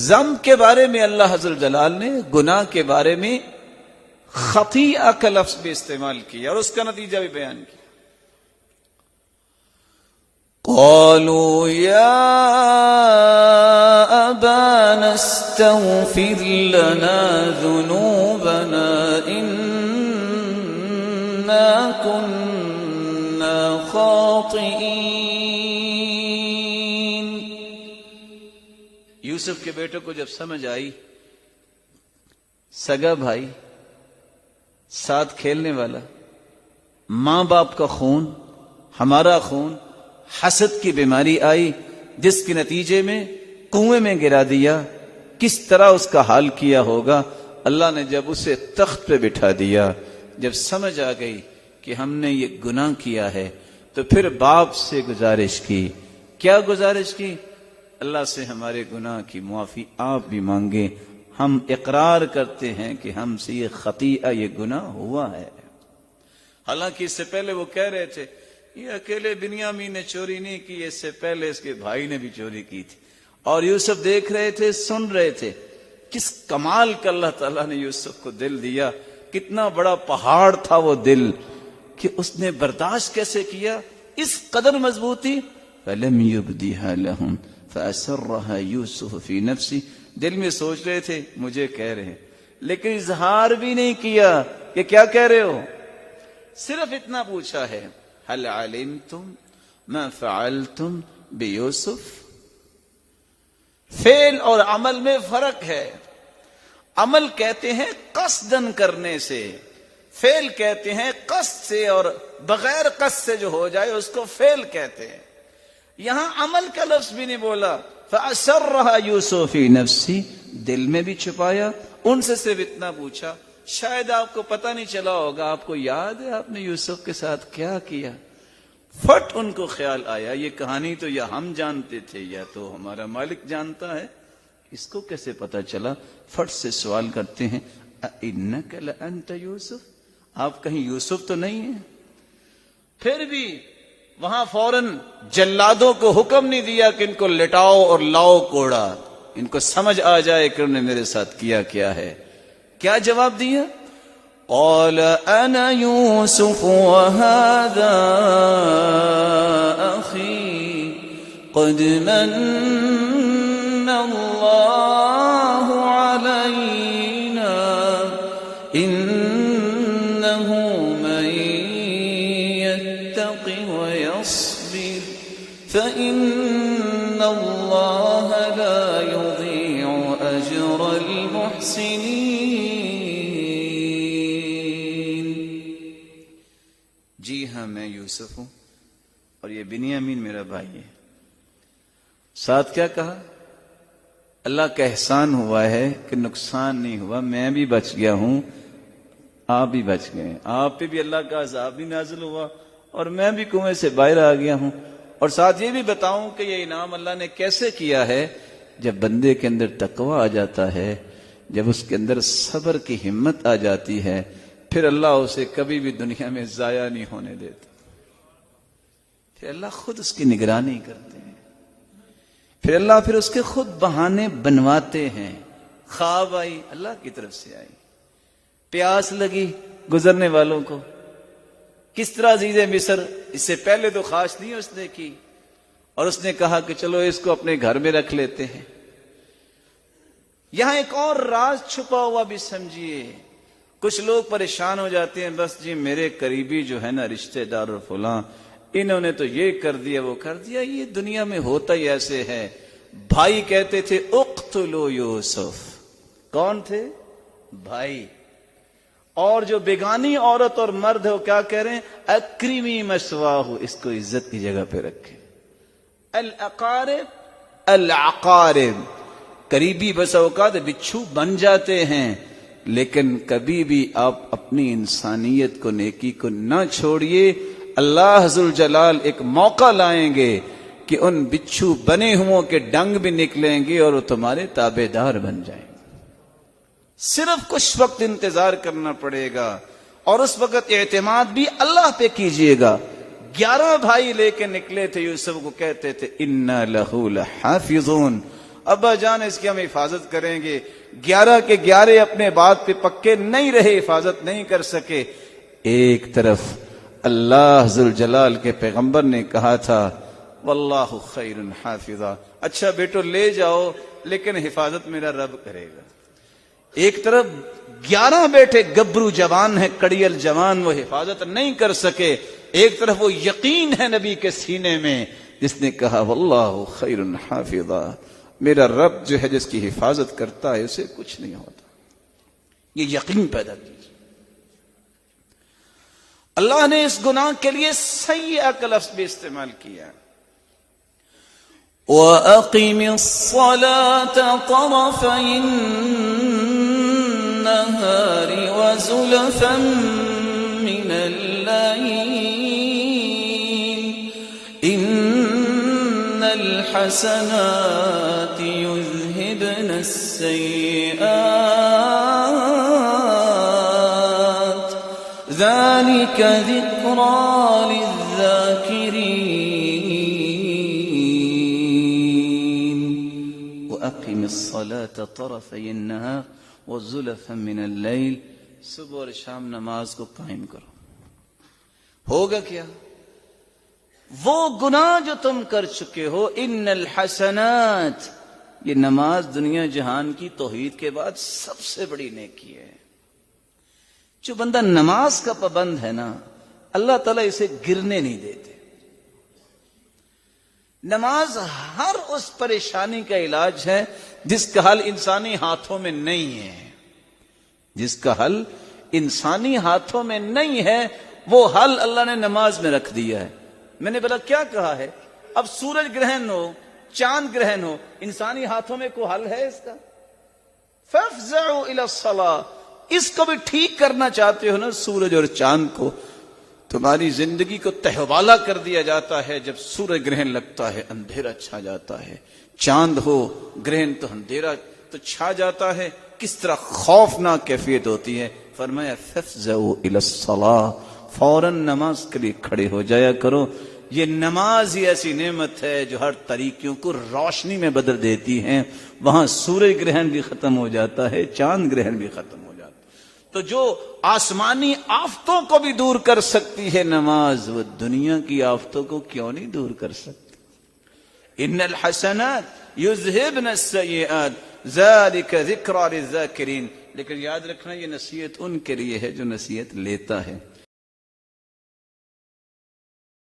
ذنب کے بارے میں اللہ حضر جلال نے گناہ کے بارے میں خطیئہ کا لفظ بھی استعمال کیا اور اس کا نتیجہ بھی بیان کیا. قالوا يا أبانا استغفر لنا ذنوبنا إنا كنا خاطئين. یوسف کے بیٹوں کو جب سمجھ آئی سگا بھائی، ساتھ کھیلنے والا، ماں باپ کا خون، ہمارا خون، حسد کی بیماری آئی جس کے نتیجے میں کنویں میں گرا دیا، کس طرح اس کا حال کیا ہوگا. اللہ نے جب اسے تخت پہ بٹھا دیا، جب سمجھ آ گئی کہ ہم نے یہ گناہ کیا ہے، تو پھر باپ سے گزارش کی. کیا گزارش کی؟ اللہ سے ہمارے گناہ کی معافی آپ بھی مانگے. ہم اقرار کرتے ہیں کہ ہم سے یہ خطیئہ، یہ گناہ ہوا ہے. حالانکہ اس سے پہلے وہ کہہ رہے تھے یہ اکیلے بنیامین نے چوری نہیں کی، اس سے پہلے اس کے بھائی نے بھی چوری کی تھی. اور یوسف دیکھ رہے تھے، سن رہے تھے. کس کمال کا اللہ تعالیٰ نے یوسف کو دل دیا، کتنا بڑا پہاڑ تھا وہ دل، کہ اس نے برداشت کیسے کیا، اس قدر مضبوطی. فَلَمْ يُبْدِهَا لَهُمْ فَأَسَرَّهَا يُوسُفُ فِي نَفْسِهِ. دل میں سوچ رہے تھے مجھے کہہ رہے ہیں، لیکن اظہار بھی نہیں کیا کہ کیا کہہ رہے ہو. صرف اتنا پوچھا ہے هل علمتم ما فعلتم بيوسف. فعل اور عمل میں فرق ہے. عمل کہتے ہیں قصدن کرنے سے، فعل کہتے ہیں قصد سے اور بغیر قصد سے جو ہو جائے اس کو فعل کہتے ہیں. یہاں عمل کا لفظ بھی نہیں بولا. فَأَسَرَّهَا يُوسُفُ فِي نَفْسِهِ، دل میں بھی چھپایا. ان سے صرف اتنا پوچھا. شاید آپ کو پتہ نہیں چلا ہوگا، آپ کو یاد ہے آپ نے یوسف کے ساتھ کیا کیا. فٹ ان کو خیال آیا یہ کہانی تو یا ہم جانتے تھے یا تو ہمارا مالک جانتا ہے، اس کو کیسے پتہ چلا. فٹ سے سوال کرتے ہیں اِنَّكَ لَأَنْتَ یوسف، آپ کہیں یوسف تو نہیں ہیں. پھر بھی وہاں فوراً جلادوں کو حکم نہیں دیا کہ ان کو لٹاؤ اور لاؤ کوڑا، ان کو سمجھ آ جائے کہ انہوں نے میرے ساتھ کیا کیا ہے. کیا جواب دیا؟ قال انا يوسف وهذا اخي قد من الله علينا انه من يتق ويصبر فان الله لا يضيع اجر المحسنين. جی ہاں میں یوسف ہوں اور یہ بنیامین میرا بھائی ہے. ساتھ کیا کہا؟ اللہ کا احسان ہوا ہے کہ نقصان نہیں ہوا، میں بھی بچ گیا ہوں، آپ بھی بچ گئے. آپ پہ بھی اللہ کا عذاب بھی نازل ہوا اور میں بھی کنویں سے باہر آ گیا ہوں. اور ساتھ یہ بھی بتاؤں کہ یہ انعام اللہ نے کیسے کیا ہے. جب بندے کے اندر تقوی آ جاتا ہے، جب اس کے اندر صبر کی ہمت آ جاتی ہے، پھر اللہ اسے کبھی بھی دنیا میں ضائع نہیں ہونے دیتا. پھر اللہ خود اس کی نگرانی کرتے ہیں، پھر اللہ اس کے خود بہانے بنواتے ہیں. خواب آئی اللہ کی طرف سے آئی، پیاس لگی گزرنے والوں کو. کس طرح عزیز مصر اس سے پہلے تو خواہش نہیں اس نے کی اور اس نے کہا کہ چلو اس کو اپنے گھر میں رکھ لیتے ہیں. یہاں ایک اور راز چھپا ہوا بھی سمجھیے. کچھ لوگ پریشان ہو جاتے ہیں، بس جی میرے قریبی جو ہے نا رشتہ دار اور فلاں، انہوں نے تو یہ کر دیا وہ کر دیا. یہ دنیا میں ہوتا ہی ایسے ہے. بھائی کہتے تھے اقتلوا یوسف. کون تھے؟ بھائی. اور جو بیگانی عورت اور مرد ہے وہ کیا کہہ رہے ہیں؟ اکرمی مثواہ، اس کو عزت کی جگہ پہ رکھے. الاقارب العقارب، قریبی بس اوقات بچھو بن جاتے ہیں، لیکن کبھی بھی آپ اپنی انسانیت کو، نیکی کو نہ چھوڑیے. اللہ ذو جلال ایک موقع لائیں گے کہ ان بچھو بنے ہوں کے ڈنگ بھی نکلیں گے اور وہ تمہارے تابع دار بن جائیں گے. صرف کچھ وقت انتظار کرنا پڑے گا اور اس وقت اعتماد بھی اللہ پہ کیجئے گا. 11 بھائی لے کے نکلے تھے یوسف کو، کہتے تھے اِنَّا لَهُ لَحَافِظُونَ، ابا جان اس کی ہم حفاظت کریں گے، 11 کے 11 اپنے بات پہ پکے نہیں رہے، حفاظت نہیں کر سکے۔ ایک طرف اللہ ذوالجلال کے پیغمبر نے کہا تھا واللہ خیر حافظا، اچھا بیٹو لے جاؤ لیکن حفاظت میرا رب کرے گا۔ ایک طرف 11 بیٹے گبرو جوان ہیں، کڑیل جوان، وہ حفاظت نہیں کر سکے، ایک طرف وہ یقین ہے نبی کے سینے میں جس نے کہا واللہ خیر حافظا، میرا رب جو ہے جس کی حفاظت کرتا ہے اسے کچھ نہیں ہوتا۔ یہ یقین پیدا کیجیے۔ اللہ نے اس گناہ کے لیے سیئہ کا لفظ بھی استعمال کیا۔ وَأَقِمِ الصَّلَاةَ طَرَفَيِ النَّهَارِ وَزُلَفًا مِّنَ اللَّيْلِ إِنَّ الْحَسَنَاتِ يُذْهِبْنَ السَّيِّئَاتِ ذَلِكَ ذِكْرَى لِلذَّاكِرِينَ وَأَقِمِ الصَّلَاةَ طَرَفَيِ النَّهَارِ وَزُلَفًا مِّنَ اللَّيْلِ، صبح اور شام نماز کو قائم کرو۔ ہوگا کیا؟ وہ گناہ جو تم کر چکے ہو، ان الحسنات، یہ نماز دنیا جہان کی توحید کے بعد سب سے بڑی نیکی ہے۔ جو بندہ نماز کا پابند ہے نا، اللہ تعالیٰ اسے گرنے نہیں دیتے۔ نماز ہر اس پریشانی کا علاج ہے جس کا حل انسانی ہاتھوں میں نہیں ہے، جس کا حل انسانی ہاتھوں میں نہیں ہے، وہ حل اللہ نے نماز میں رکھ دیا ہے۔ میں نے بولا کیا کہا ہے؟ اب سورج گرہن ہو، چاند گرہن ہو، انسانی ہاتھوں میں کوئی حل ہے اس کا؟ فَافْزَعُوا إِلَى الصَّلَاةِ، اس کو بھی ٹھیک کرنا چاہتے ہو نا سورج اور چاند کو، تمہاری زندگی کو تہوالہ کر دیا جاتا ہے۔ جب سورج گرہن لگتا ہے اندھیرا چھا جاتا ہے، چاند ہو گرہن تو اندھیرا تو چھا جاتا ہے، کس طرح خوفناک کیفیت ہوتی ہے۔ فرمایا فَافْزَعُوا إِلَى الصَّلَاةِ، فوراً نماز کے لیے کھڑے ہو جایا کرو۔ یہ نماز ہی ایسی نعمت ہے جو ہر طریقوں کو روشنی میں بدل دیتی ہے۔ وہاں سورج گرہن بھی ختم ہو جاتا ہے، چاند گرہن بھی ختم ہو جاتا ہے۔ تو جو آسمانی آفتوں کو بھی دور کر سکتی ہے نماز، وہ دنیا کی آفتوں کو کیوں نہیں دور کر سکتی؟ ان الحسنات یذہبن السیئات ذالک ذکریٰ للذاکرین۔ لیکن یاد رکھنا یہ نصیحت ان کے لیے ہے جو نصیحت لیتا ہے۔